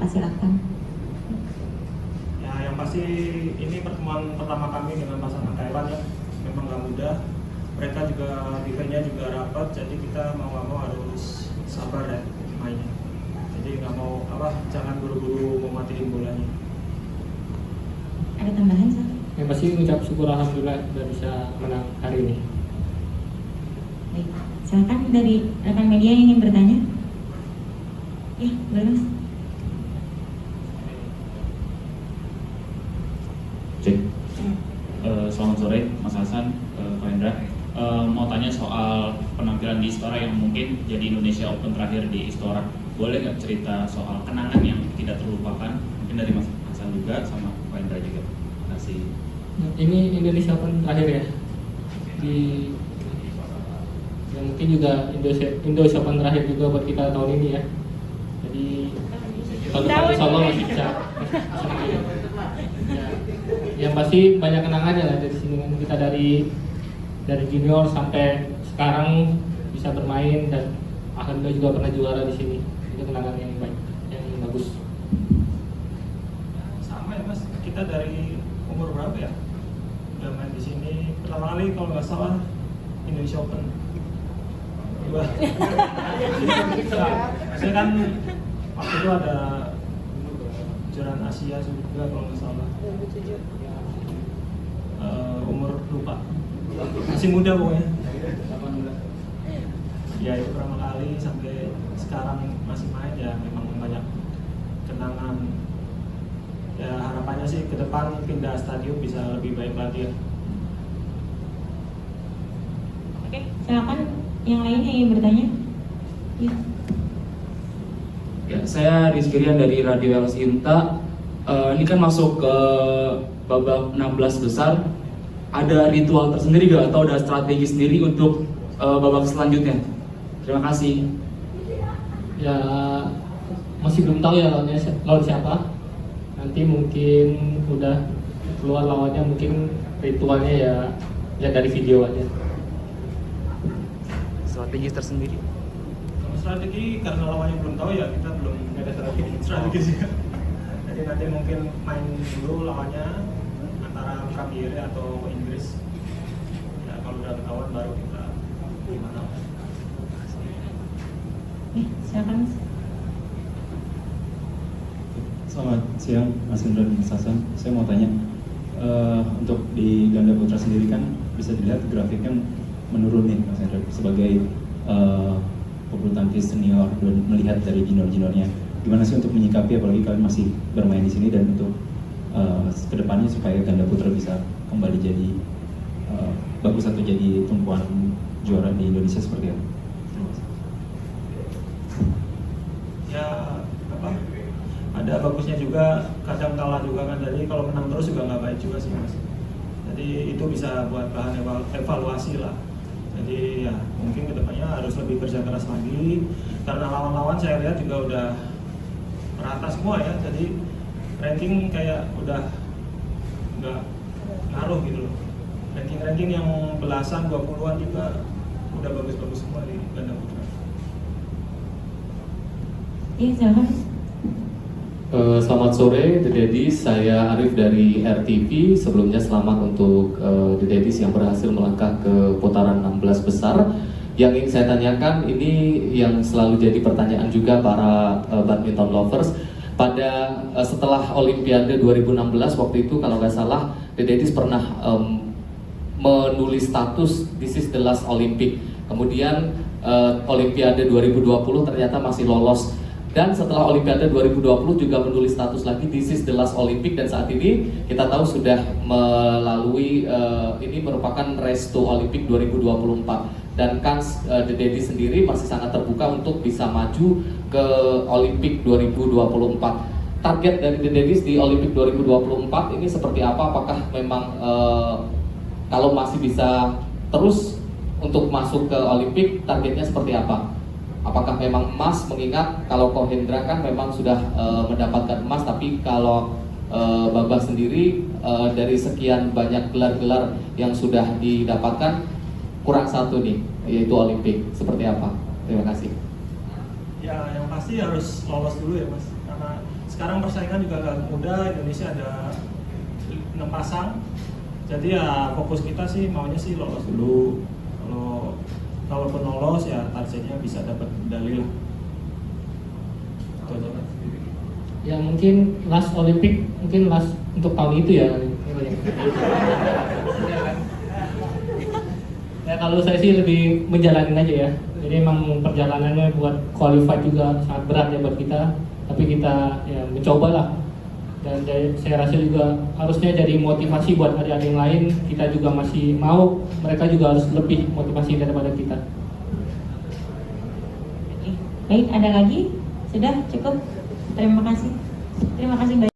Kakak silakan. Ya, yang pasti ini pertemuan pertama kami dengan pasangan Thailand ya, memang gak mudah. Mereka juga eventnya juga rapat, jadi kita mau nggak mau harus sabar ya mainnya. Jadi nggak mau jangan buru-buru mematiin bolanya. Ada tambahan Sal? Yang pasti mengucap syukur alhamdulillah sudah bisa menang hari ini. Baik, silakan dari rekan media yang ingin bertanya. Ya, boleh Mas. Cek. Selamat sore Mas Hasan, Pak Hendra. Mau tanya soal penampilan di Istora yang mungkin jadi Indonesia Open terakhir di Istora. Boleh nggak cerita soal kenangan yang tidak terlupakan? Mungkin dari Mas Hasan juga sama Pak Hendra juga. Terima kasih. Ini Indonesia Open terakhir ya. Di yang mungkin juga Indonesia Open terakhir juga buat kita tahun ini ya. Jadi tahun depan insya Allah masih bisa main. Ya. Yang pasti banyak kenangannya lah dari sini kan, kita dari junior sampai sekarang bisa bermain dan alhamdulillah juga pernah juara di sini. Itu kenangan yang baik, yang bagus. Sama ya Mas, kita dari umur berapa ya udah main di sini? Pertama kali kalau nggak salah Indonesia Open. Saya kan waktu itu ada kejuaraan Asia juga kalau nggak salah. Umur lupa, masih muda pokoknya. Ya itu pertama kali sampai sekarang masih main ya, memang banyak kenangan. Ya harapannya sih ke depan pindah stadion bisa lebih baik lagi ya. Oke, silakan yang lain yang ingin bertanya. Ya. Ya, saya Rizkirian dari Radio El Sinta. Ini kan masuk ke babak 16 besar. Ada ritual tersendiri gak atau ada strategi sendiri untuk babak selanjutnya? Terima kasih. Ya masih belum tahu ya lawan siapa. Nanti mungkin udah keluar lawannya, mungkin ritualnya ya dari video aja. Strategi tersendiri. Kalau strategi karena lawannya belum tahu ya, kita belum ada strategi juga. Jadi nanti mungkin main dulu lawannya antara Kabiri atau Inggris. Ya kalau udah ketahuan baru kita gimana. Silakan Mas. Selamat siang Mas Indra dan Mas Hasan. Saya mau tanya, untuk di ganda putra sendiri kan bisa dilihat grafiknya menurun nih Mas Indra sebagai pebulu tangkis senior dan melihat dari junior-juniornya. Gimana sih untuk menyikapi, apalagi kalian masih bermain di sini, dan untuk kedepannya supaya ganda putra bisa kembali jadi bagus atau jadi tumpuan juara di Indonesia seperti apa? Terima kasih. Ya ada bagusnya juga, kadang kalah juga kan. Jadi kalau menang terus juga nggak baik juga sih Mas. Jadi itu bisa buat bahan evaluasi lah. Jadi ya mungkin kedepannya harus lebih kerja keras lagi, karena lawan-lawan saya lihat juga udah merata semua ya. Jadi ranking kayak udah nggak ngaruh gitu loh. Ranking yang belasan 20-an juga udah bagus-bagus semua di ganda putra. Iya, silakan. Selamat sore The Daddies, saya Arif dari RTV. Sebelumnya selamat untuk The Daddies yang berhasil melangkah ke putaran 16 besar. Yang ingin saya tanyakan, ini yang selalu jadi pertanyaan juga para badminton lovers. Pada setelah Olimpiade 2016 waktu itu kalau nggak salah The Daddies pernah menulis status This is the last Olympic. Kemudian Olimpiade 2020 ternyata masih lolos. Dan setelah Olimpiade 2020 juga menulis status lagi This is the last Olympic, dan saat ini kita tahu sudah melalui ini merupakan race to Olympic 2024, dan kans The Daddies sendiri masih sangat terbuka untuk bisa maju ke Olympic 2024. Target dari The Daddies di Olympic 2024 ini seperti apa? Apakah memang kalau masih bisa terus untuk masuk ke Olympic, targetnya seperti apa? Apakah memang emas, mengingat kalau Ko Hendra kan memang sudah mendapatkan emas, tapi kalau Babah sendiri dari sekian banyak gelar-gelar yang sudah didapatkan kurang satu nih, yaitu Olimpik. Seperti apa? Terima kasih. Ya yang pasti harus lolos dulu ya Mas, karena sekarang sekarang persaingan juga agak mudah. Indonesia ada 6 pasang. Jadi ya fokus kita sih maunya sih lolos dulu. Kalaupun lolos ya targetnya bisa dapat medali lah. Itu aja, Mas. Ya mungkin last Olympic, mungkin last untuk tahun itu ya. Ya kalau saya sih lebih menjalanin aja ya. Jadi emang perjalanannya buat qualified juga sangat berat ya buat kita. Tapi kita ya mencoba lah. Dan saya rasa juga harusnya jadi motivasi buat adik-adik yang lain. Kita juga masih mau, mereka juga harus lebih motivasi daripada kita. Baik, ada lagi? Sudah cukup. Terima kasih. Terima kasih.